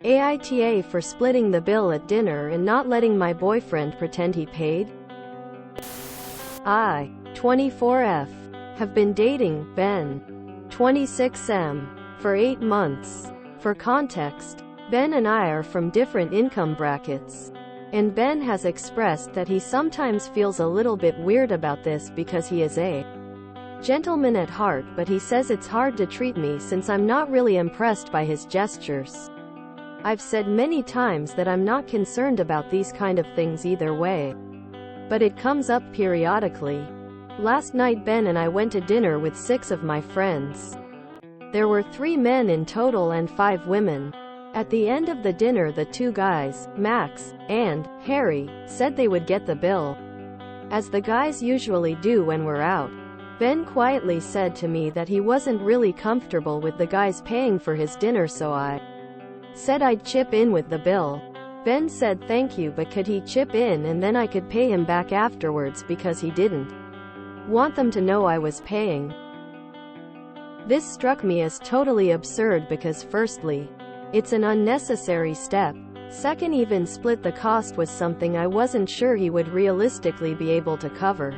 AITA for splitting the bill at dinner and not letting my boyfriend pretend he paid? I, 24F, have been dating Ben, 26M, for 8 months. For context, Ben and I are from different income brackets. And Ben has expressed that he sometimes feels a little bit weird about this because he is a gentleman at heart, but he says it's hard to treat me since I'm not really impressed by his gestures. I've said many times that I'm not concerned about these kind of things either way. But it comes up periodically. Last night Ben and I went to dinner with 6 of my friends. There were 3 men in total and 5 women. At the end of the dinner, the 2 guys, Max and Harry, said they would get the bill. As the guys usually do when we're out. Ben quietly said to me that he wasn't really comfortable with the guys paying for his dinner, so I said I'd chip in with the bill. Ben said thank you, but could he chip in and then I could pay him back afterwards because he didn't want them to know I was paying. This struck me as totally absurd because firstly, it's an unnecessary step. Second, even split the cost was something I wasn't sure he would realistically be able to cover.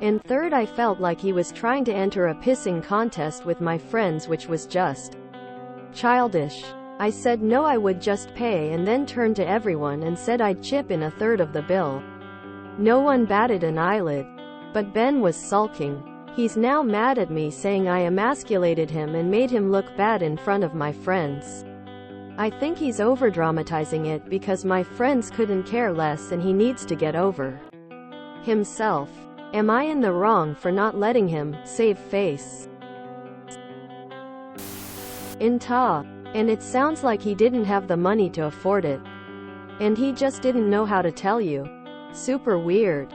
And third, I felt like he was trying to enter a pissing contest with my friends, which was just childish. I said no, I would just pay, and then turned to everyone and said I'd chip in 1/3 of the bill. No one batted an eyelid. But Ben was sulking. He's now mad at me, saying I emasculated him and made him look bad in front of my friends. I think he's overdramatizing it because my friends couldn't care less and he needs to get over himself. Am I in the wrong for not letting him save face? AITA. And it sounds like he didn't have the money to afford it. And he just didn't know how to tell you. Super weird.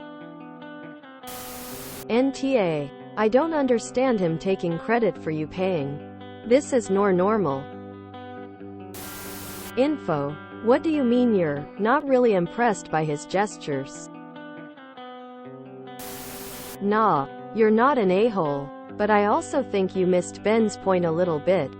NTA. I don't understand him taking credit for you paying. This is normal. Info. What do you mean you're not really impressed by his gestures? Nah, you're not an a-hole. But I also think you missed Ben's point a little bit.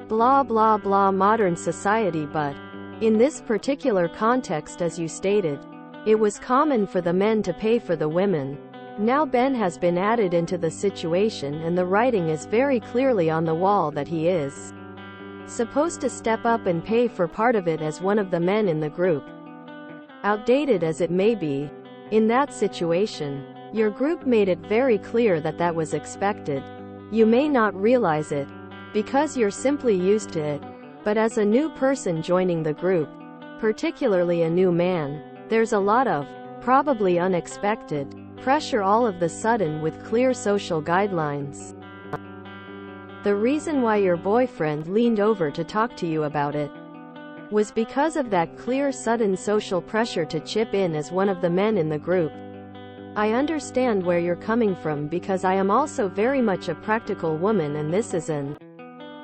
Blah blah blah modern society, but in this particular context, as you stated, it was common for the men to pay for the women. Now Ben has been added into the situation and the writing is very clearly on the wall that he is supposed to step up and pay for part of it as one of the men in the group. Outdated as it may be, in that situation, your group made it very clear that that was expected. You may not realize it, because you're simply used to it, but as a new person joining the group, particularly a new man, there's a lot of, probably unexpected, pressure all of the sudden with clear social guidelines. The reason why your boyfriend leaned over to talk to you about it was because of that clear sudden social pressure to chip in as one of the men in the group. I understand where you're coming from because I am also very much a practical woman and this is an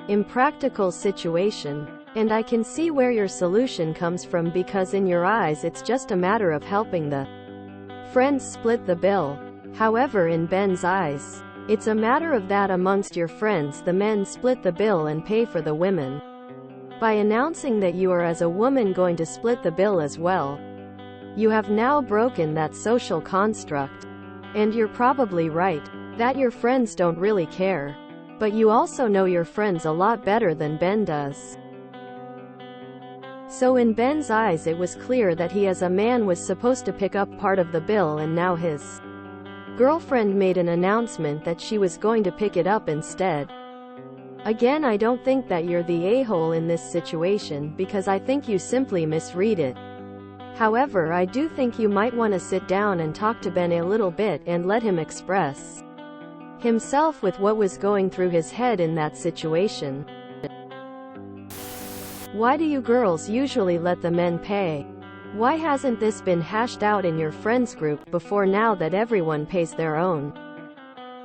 impractical situation. And I can see where your solution comes from because in your eyes it's just a matter of helping the friends split the bill. However, in Ben's eyes, it's a matter of that amongst your friends the men split the bill and pay for the women. By announcing that you are as a woman going to split the bill as well, you have now broken that social construct. And you're probably right, that your friends don't really care. But you also know your friends a lot better than Ben does. So in Ben's eyes it was clear that he as a man was supposed to pick up part of the bill, and now his girlfriend made an announcement that she was going to pick it up instead. Again, I don't think that you're the a-hole in this situation because I think you simply misread it. However, I do think you might want to sit down and talk to Ben a little bit and let him express himself with what was going through his head in that situation. Why do you girls usually let the men pay? Why hasn't this been hashed out in your friends group before now that everyone pays their own?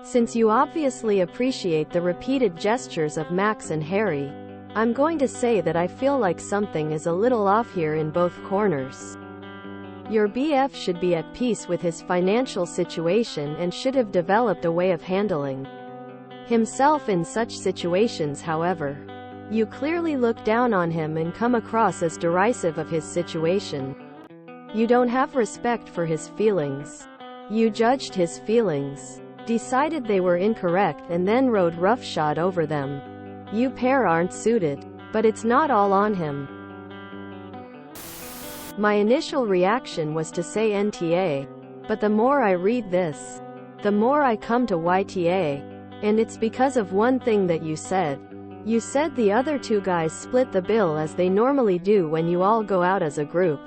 Since you obviously appreciate the repeated gestures of Max and Harry, I'm going to say that I feel like something is a little off here in both corners. Your BF should be at peace with his financial situation and should have developed a way of handling himself in such situations. However, You clearly look down on him and come across as derisive of his situation. You don't have respect for his feelings. You judged his feelings, decided they were incorrect, and then rode roughshod over them. You pair aren't suited. But it's not all on him. My initial reaction was to say NTA, but the more I read this, the more I come to YTA, and it's because of one thing that you said. You said the other two guys split the bill as they normally do when you all go out as a group.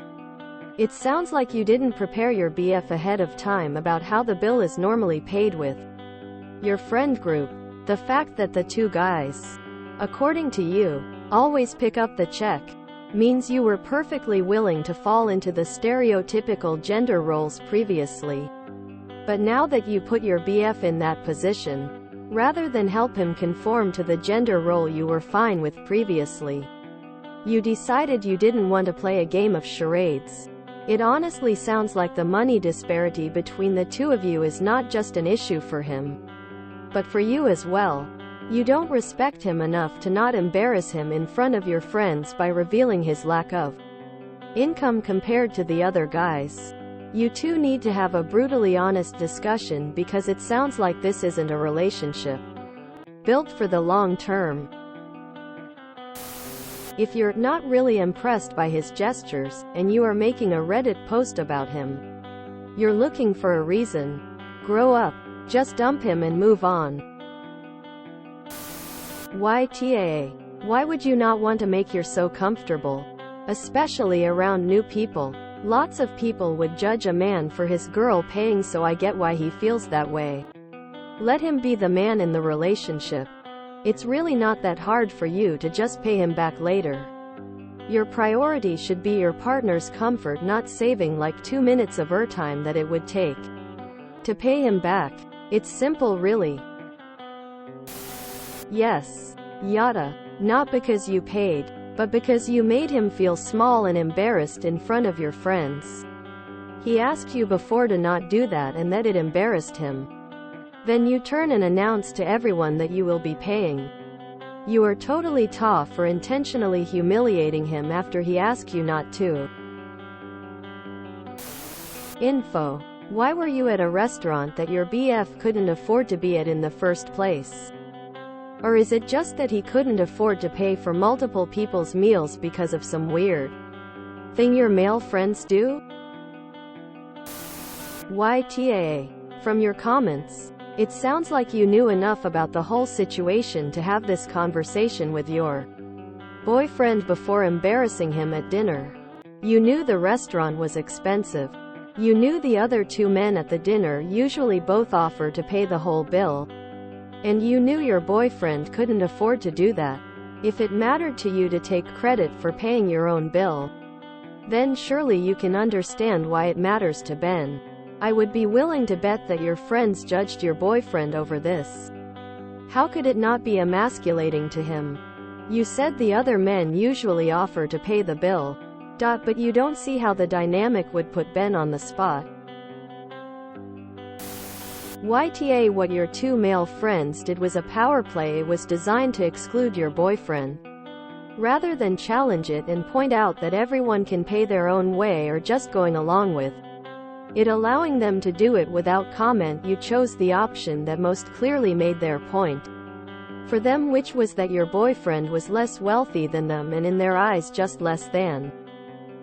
It sounds like you didn't prepare your BF ahead of time about how the bill is normally paid with your friend group. The fact that the two guys, according to you, always pick up the check, means you were perfectly willing to fall into the stereotypical gender roles previously. But now that you put your BF in that position, rather than help him conform to the gender role you were fine with previously, you decided you didn't want to play a game of charades. It honestly sounds like the money disparity between the two of you is not just an issue for him, but for you as well. You don't respect him enough to not embarrass him in front of your friends by revealing his lack of income compared to the other guys. You two need to have a brutally honest discussion, because it sounds like this isn't a relationship built for the long term. If you're not really impressed by his gestures, and you are making a Reddit post about him, you're looking for a reason. Grow up. Just dump him and move on. YTA. Why would you not want to make yourself so comfortable? Especially around new people. Lots of people would judge a man for his girl paying, so I get why he feels that way. Let him be the man in the relationship. It's really not that hard for you to just pay him back later. Your priority should be your partner's comfort, not saving like 2 minutes of airtime that it would take to pay him back. It's simple, really. Yes. Yada. Not because you paid, but because you made him feel small and embarrassed in front of your friends. He asked you before to not do that, and that it embarrassed him. Then you turn and announce to everyone that you will be paying. You are totally tough for intentionally humiliating him after he asked you not to. Info. Why were you at a restaurant that your BF couldn't afford to be at in the first place? Or is it just that he couldn't afford to pay for multiple people's meals because of some weird thing your male friends do? YTA. From your comments, it sounds like you knew enough about the whole situation to have this conversation with your boyfriend before embarrassing him at dinner. You knew the restaurant was expensive. You knew the other two men at the dinner usually both offer to pay the whole bill. And you knew your boyfriend couldn't afford to do that. If it mattered to you to take credit for paying your own bill, then surely you can understand why it matters to Ben. I would be willing to bet that your friends judged your boyfriend over this. How could it not be emasculating to him? You said the other men usually offer to pay the bill. But you don't see how the dynamic would put Ben on the spot. YTA. What your two male friends did was a power play. It was designed to exclude your boyfriend, rather than challenge it and point out that everyone can pay their own way, or just going along with it, allowing them to do it without comment. You chose the option that most clearly made their point for them, which was that your boyfriend was less wealthy than them, and in their eyes just less than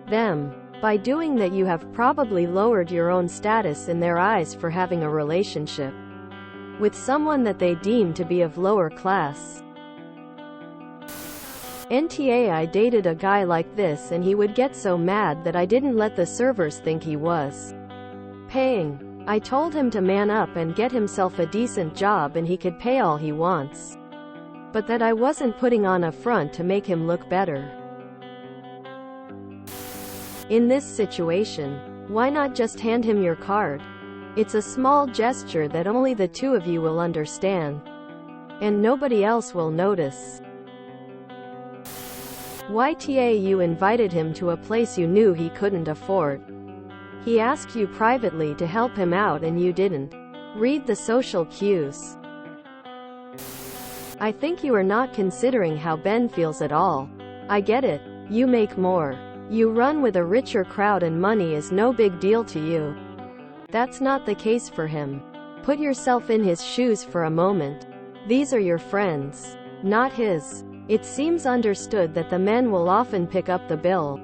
them. By doing that, you have probably lowered your own status in their eyes for having a relationship with someone that they deem to be of lower class. NTA. I dated a guy like this, and he would get so mad that I didn't let the servers think he was paying. I told him to man up and get himself a decent job, and he could pay all he wants, but that I wasn't putting on a front to make him look better. In this situation, why not just hand him your card? It's a small gesture that only the two of you will understand, and nobody else will notice. YTA. You invited him to a place you knew he couldn't afford. He asked you privately to help him out, and you didn't read the social cues. I think you are not considering how Ben feels at all. I get it. You make more. You run with a richer crowd and money is no big deal to you. That's not the case for him. Put yourself in his shoes for a moment. These are your friends, not his. It seems understood that the men will often pick up the bill.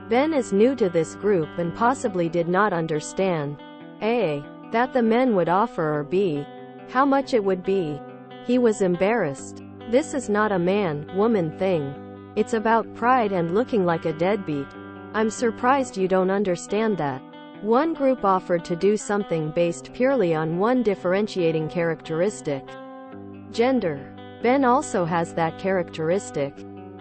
Ben is new to this group and possibly did not understand A. that the men would offer, or B. how much it would be. He was embarrassed. This is not a man-woman thing. It's about pride and looking like a deadbeat. I'm surprised you don't understand that. One group offered to do something based purely on one differentiating characteristic: gender. Ben also has that characteristic.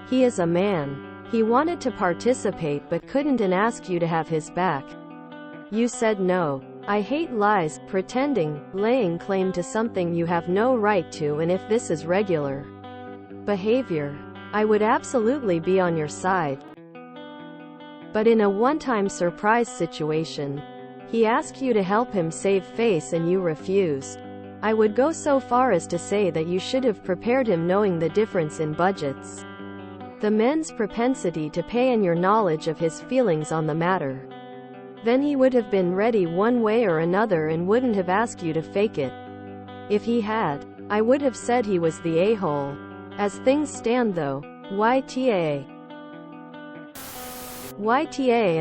He is a man. He wanted to participate but couldn't and asked you to have his back. You said no. I hate lies, pretending, laying claim to something you have no right to, and if this is regular behavior, I would absolutely be on your side. But in a one-time surprise situation, he asked you to help him save face and you refused. I would go so far as to say that you should have prepared him knowing the difference in budgets, the men's propensity to pay, and your knowledge of his feelings on the matter. Then he would have been ready one way or another and wouldn't have asked you to fake it. If he had, I would have said he was the a-hole. As things stand though, YTA,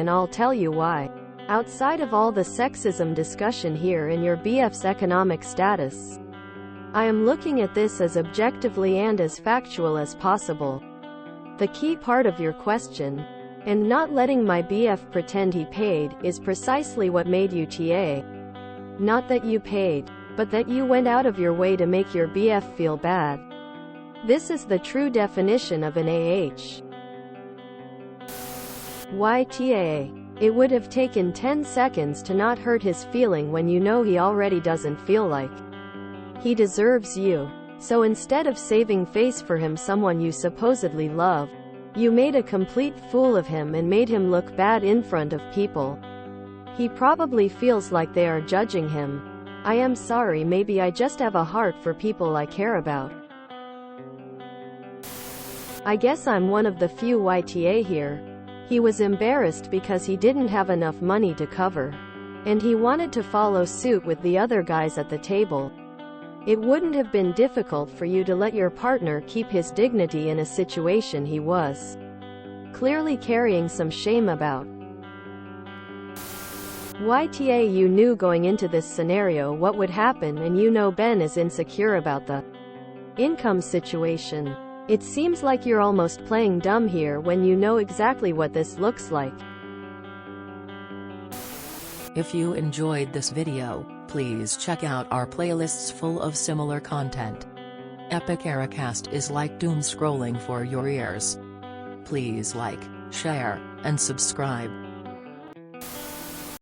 and I'll tell you why. Outside of all the sexism discussion here and your BF's economic status, I am looking at this as objectively and as factual as possible. The key part of your question, and not letting my BF pretend he paid, is precisely what made you TA. Not that you paid, but that you went out of your way to make your BF feel bad. This is the true definition of an AH. YTA. It would have taken 10 seconds to not hurt his feeling when you know he already doesn't feel like he deserves you. So instead of saving face for him, someone you supposedly love, you made a complete fool of him and made him look bad in front of people. He probably feels like they are judging him. I am sorry, maybe I just have a heart for people I care about. I guess I'm one of the few YTA here. He was embarrassed because he didn't have enough money to cover, and he wanted to follow suit with the other guys at the table. It wouldn't have been difficult for you to let your partner keep his dignity in a situation he was clearly carrying some shame about. YTA, you knew going into this scenario what would happen, and you know Ben is insecure about the income situation. It seems like you're almost playing dumb here when you know exactly what this looks like. If you enjoyed this video, please check out our playlists full of similar content. Epic Ericast is like doom scrolling for your ears. Please like, share, and subscribe.